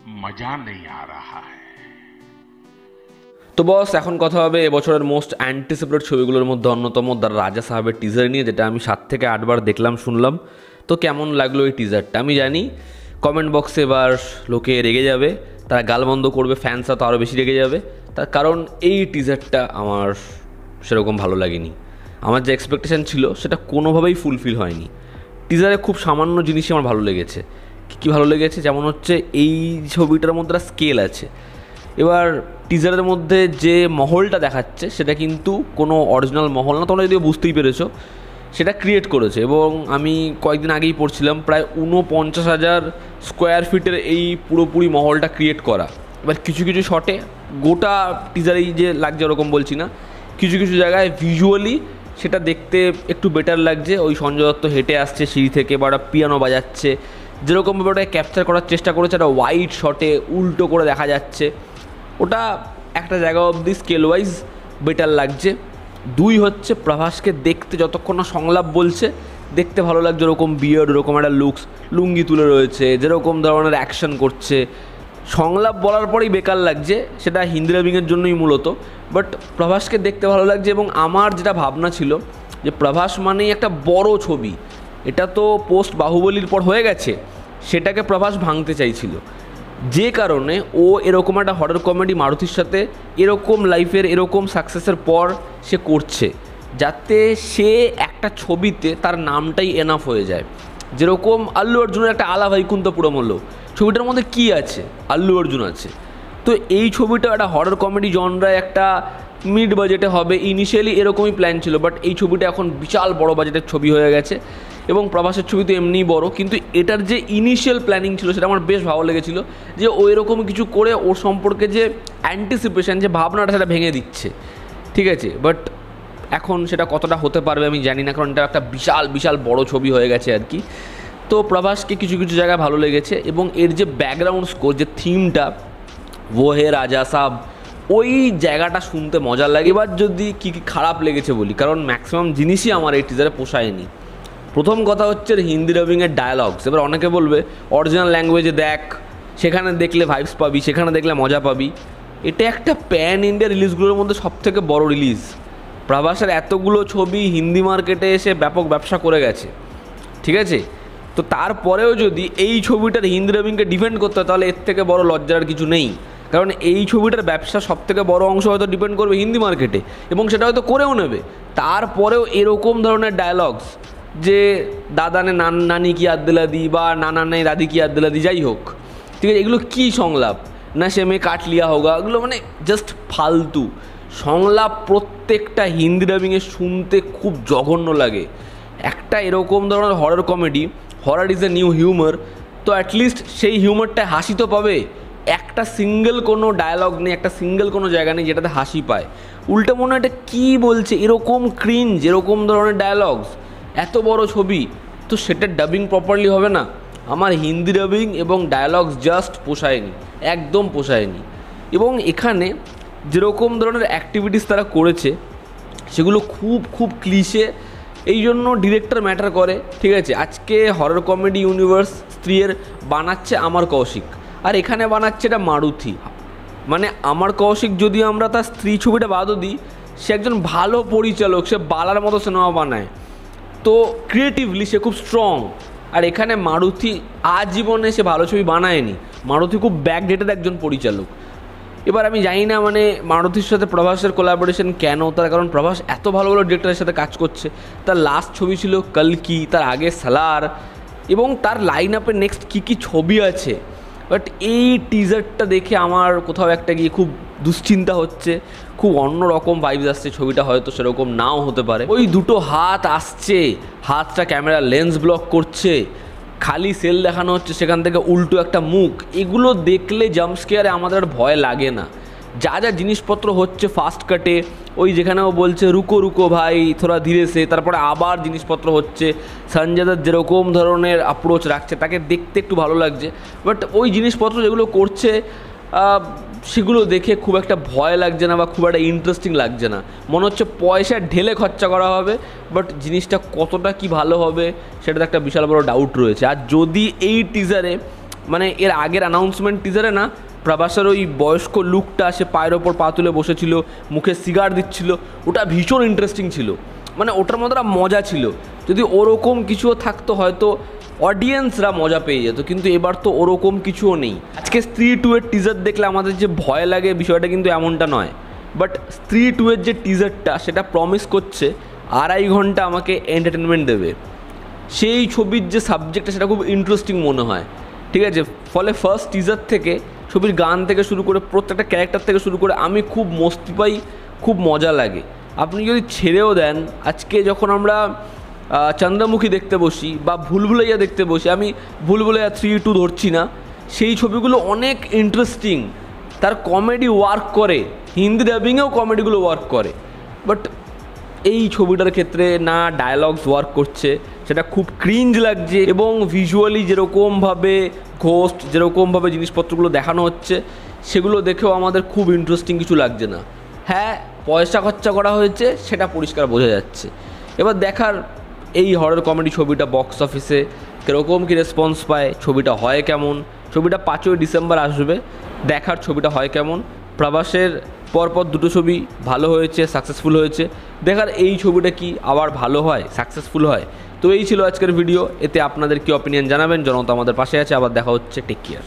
मजा नहीं आ रहा है। তো বস, এখন কথা হবে এবছরের মোস্ট অ্যান্টিসিপেটেড ছবিগুলোর মধ্যে অন্যতম দ্য রাজা সাহেবের টিজার নিয়ে, যেটা আমি 7 থেকে 8 বার দেখলাম, শুনলাম। তো কেমন লাগলো এই টিজারটা আমি জানি কমেন্ট বক্সে এবার লোকে রেগে যাবে, তারা গালবন্ধ করবে, ফ্যান্সরা তো আরও বেশি রেগে যাবে। তার কারণ এই টিজারটা আমার সেরকম ভালো লাগেনি। আমার যে এক্সপেকটেশন ছিল সেটা কোনোভাবেই ফুলফিল হয়নি। টিজারে খুব সামান্য জিনিসই আমার ভালো লেগেছে। কী ভালো লেগেছে, যেমন হচ্ছে এই ছবিটার মধ্যে একটা স্কেল আছে। এবার টিজারের মধ্যে যে মহলটা দেখাচ্ছে সেটা কিন্তু কোনো অরিজিনাল মহল না, তোমরা যদিও বুঝতেই পেরেছো, সেটা ক্রিয়েট করেছে। এবং আমি কয়েকদিন আগেই পড়ছিলাম প্রায় 49,000 স্কোয়ার ফিটের এই পুরোপুরি মহলটা ক্রিয়েট করা। এবার কিছু কিছু শটে, গোটা টিজারেই যে লাগছে ওরকম বলছি না, কিছু কিছু জায়গায় ভিজুয়ালি সেটা দেখতে একটু বেটার লাগছে। ওই সঞ্জয় দত্ত হেঁটে আসছে সিঁড়ি থেকে, বা ওটা পিয়ানো বাজাচ্ছে, যেরকমভাবে ওটা ক্যাপচার করার চেষ্টা করেছে, একটা ওয়াইড শটে উল্টো করে দেখা যাচ্ছে, ওটা একটা জায়গা অবধি স্কেল ওয়াইজ বেটার লাগছে। 2 হচ্ছে প্রভাসকে দেখতে যতক্ষণ না সংলাপ বলছে দেখতে ভালো লাগছে, ওরকম বিয়ার্ড, ওরকম একটা লুকস, লুঙ্গি তুলে রয়েছে, যেরকম ধরনের অ্যাকশন করছে, সংলাপ বলার পরেই বেকার লাগছে। সেটা হিন্দি ডাবিংয়ের জন্যই মূলত, বাট প্রভাসকে দেখতে ভালো লাগছে। এবং আমার যেটা ভাবনা ছিল যে প্রভাস মানেই একটা বড় ছবি, এটা তো পোস্ট বাহুবলীর পর হয়ে গেছে, সেটাকে প্রভাস ভাঙতে চাইছিল, যে কারণে ও এরকম একটা হরর কমেডি মারুতির সাথে এরকম লাইফের এরকম সাকসেসের পর সে করছে, যাতে সে একটা ছবিতে তার নামটাই এনাফ হয়ে যায়। যেরকম আল্লু অর্জুনের একটা আলা ভাইকুন্তপুরম হলো, ছবিটার মধ্যে কি আছে? আল্লু অর্জুন আছে। তো এই ছবিটা একটা হরর কমেডি জনরায় একটা মিড বাজেটে হবে, ইনিশিয়ালি এরকমই প্ল্যান ছিল, বাট এই ছবিটা এখন বিশাল বড় বাজেটের ছবি হয়ে গেছে। এবং প্রভাসের ছবি তো এমনিই বড়, কিন্তু এটার যে ইনিশিয়াল প্ল্যানিং ছিল সেটা আমার বেশ ভালো লেগেছিলো, যে ও এরকম কিছু করে ওর সম্পর্কে যে অ্যান্টিসিপেশন, যে ভাবনাটা, সেটা ভেঙে দিচ্ছে। ঠিক আছে, বাট এখন সেটা কতটা হতে পারবে আমি জানি না, কারণ এটা একটা বিশাল বিশাল বড় ছবি হয়ে গেছে আর কি। তো প্রভাসকে কিছু কিছু জায়গায় ভালো লেগেছে, এবং এর যে ব্যাকগ্রাউন্ড স্কোর, যে থিমটা, ও হে রাজা সাব, ওই জায়গাটা শুনতে মজা লাগে। এবার যদি কী কী খারাপ লেগেছে বলি, কারণ ম্যাক্সিমাম জিনিসই আমার এই টিজারে পোষায়নি। প্রথম কথা হচ্ছে হিন্দি ডাবিংয়ের ডায়ালগস। এবার অনেকে বলবে অরিজিনাল ল্যাঙ্গুয়েজে দেখ, সেখানে দেখলে ভাইবস পাবি, সেখানে দেখলে মজা পাবি। এটা একটা প্যান ইন্ডিয়া রিলিজগুলোর মধ্যে সবথেকে বড় রিলিজ। প্রভাসের এতগুলো ছবি হিন্দি মার্কেটে এসে ব্যাপক ব্যবসা করে গেছে, ঠিক আছে? তো তারপরেও যদি এই ছবিটার হিন্দি ডাবিংকে ডিপেন্ড করতে হয়, তাহলে এর থেকে বড় লজ্জার কিছু নেই। কারণ এই ছবিটার ব্যবসা সবথেকে বড় অংশ হয়তো ডিপেন্ড করবে হিন্দি মার্কেটে, এবং সেটা হয়তো করেও নেবে। তারপরেও এরকম ধরনের ডায়ালগস, যে দাদা নে নানি কি याद दिला दी, বা নানা নেই দাদি কি याद दिला दी, যাই হোক, ঠিক আছে, এগুলো কী সংলাপ? না সে মেয়ে কাট লিয়া হোগা, এগুলো মানে জাস্ট ফালতু সংলাপ। প্রত্যেকটা হিন্দি ডাবিংয়ে শুনতে খুব জঘন্য লাগে। একটা এরকম ধরনের horror comedy, horror is a new humour, তো অ্যাটলিস্ট সেই হিউমারটায় হাসি তো পাবে। একটা সিঙ্গেল কোনো ডায়ালগ নেই, একটা সিঙ্গেল কোনো জায়গা নেই যেটাতে হাসি পায়। উল্টো মনে হয় এটা কী বলছে, এরকম ক্রিঞ্জ, এরকম ধরনের ডায়ালগস, এত বড় ছবি, তো সেটা ডাবিং প্রপারলি হবে না। আমার হিন্দি ডাবিং এবং ডায়ালগস জাস্ট পোষায়নি, একদম পোষায়নি। এবং এখানে যেরকম ধরনের অ্যাক্টিভিটিস তারা করেছে সেগুলো খুব খুব ক্লিশে, এই জন্য ডিরেক্টর ম্যাটার করে, ঠিক আছে? আজকে হরর কমেডি ইউনিভার্স স্ত্রীর বানাচ্ছে আমার কৌশিক, আর এখানে বানাচ্ছে এটা মারুতি। মানে আমার কৌশিক, যদি আমরা তার স্ত্রী ছবিটা বাদও দিই, সে একজন ভালো পরিচালক, সে বালার মতো সিনেমা বানায়, তো ক্রিয়েটিভলি সে খুব স্ট্রং। আর এখানে মারুতি আজীবনে সে ভালো ছবি বানায়নি, মারুতি খুব ব্যাকডেটেড একজন পরিচালক। এবার আমি জানি না মানে মারুতির সাথে প্রভাসের কোলাবোরেশন কেন, তার কারণ প্রভাস এত ভালো ভালো ডিরেক্টরের সাথে কাজ করছে। তার লাস্ট ছবি ছিল কলকি, তার আগে সালার, এবং তার লাইন আপে নেক্সট কী কী ছবি আছে। বাট এই টিজারটা দেখে আমার কোথাও একটা গিয়ে খুব দুশ্চিন্তা হচ্ছে, খুব অন্যরকম ভাইবস আসছে। ছবিটা হয়তো সেরকম নাও হতে পারে। ওই দুটো হাত আসছে, হাতটা ক্যামেরা লেন্স ব্লক করছে, খালি সেল দেখানো হচ্ছে, সেখান থেকে উল্টো একটা মুখ, এগুলো দেখলে জাম্পস্কেয়ারে আমাদের আর ভয় লাগে না। যা যা জিনিসপত্র হচ্ছে ফাস্ট কাটে, ওই যেখানেও বলছে রুকো রুকো ভাই থোড়া ধীরে সে, তারপরে আবার জিনিসপত্র হচ্ছে, সঞ্জয় দত্ত যেরকম ধরনের অ্যাপ্রোচ রাখছে তাকে দেখতে একটু ভালো লাগছে। বাট ওই জিনিসপত্র যেগুলো করছে সেগুলো দেখে খুব একটা ভয় লাগছে না, বা খুব একটা ইন্টারেস্টিং লাগছে না। মনে হচ্ছে পয়সা ঢেলে খরচা করা হবে, বাট জিনিসটা কতটা কি ভালো হবে সেটাতে একটা বিশাল বড় ডাউট রয়েছে। আর যদি এই টিজারে মানে এর আগের অ্যানাউন্সমেন্ট টিজারে না প্রভাসের ওই বয়স্ক লুকটা, সে পায়ের ওপর পা তুলে বসেছিল, মুখে সিগার দিচ্ছিল, ওটা ভীষণ ইন্টারেস্টিং ছিল। মানে ওটার মধ্যে একটা মজা ছিল। যদি ওরকম কিছুও থাকতো হয়তো অডিয়েন্সরা মজা পেয়ে যেত, কিন্তু এবার তো ওরকম কিছুও নেই। আজকে স্ত্রী 2 এর টিজার দেখলে আমাদের যে ভয় লাগে বিষয়টা কিন্তু এমনটা নয়, বাট স্ত্রী 2 এর যে টিজারটা সেটা প্রমিস করছে 2.5 ঘন্টা আমাকে এন্টারটেনমেন্ট দেবে। সেই ছবির যে সাবজেক্টটা সেটা খুব ইন্টারেস্টিং মনে হয়, ঠিক আছে। ফলে ফার্স্ট টিজার থেকে ছবির গান থেকে শুরু করে প্রত্যেকটা ক্যারেক্টার থেকে শুরু করে আমি খুব মস্তি পাই, খুব মজা লাগে। আপনি যদি ছেড়েও দেন, আজকে যখন আমরা চন্দ্রমুখী দেখতে বসি বা ভুলভুলাইয়া দেখতে বসি, আমি ভুলভুলাইয়া 3-2 ধরছি না, সেই ছবিগুলো অনেক ইন্টারেস্টিং, তার কমেডি ওয়ার্ক করে, হিন্দি ডাবিংয়েও কমেডিগুলো ওয়ার্ক করে। বাট এই ছবিটার ক্ষেত্রে না ডায়ালগস ওয়ার্ক করছে, সেটা খুব ক্রিঞ্জ লাগছে, এবং ভিজুয়ালি যেরকমভাবে ঘোস্ট, যেরকমভাবে জিনিসপত্রগুলো দেখানো হচ্ছে সেগুলো দেখেও আমাদের খুব ইন্টারেস্টিং কিছু লাগছে না। হ্যাঁ, পয়সা খরচা করা হয়েছে সেটা পরিষ্কার বোঝা যাচ্ছে। এবার দেখার এই হরর কমেডি ছবিটা বক্স অফিসে কীরকম কী রেসপন্স পায়, ছবিটা হয় কেমন। ছবিটা 5ই ডিসেম্বর আসবে, দেখার ছবিটা হয় কেমন। প্রভাসের পরপর 2টো ছবি ভালো হয়েছে, সাকসেসফুল হয়েছে, দেখার এই ছবিটা কি আবার ভালো হয়, সাকসেসফুল হয়। তো এই ছিল আজকের ভিডিও। এতে আপনাদের কি অপিনিয়ন জানাবেন, জনতা আমাদের পাশে আছে। আবার দেখা হচ্ছে, টেক কেয়ার।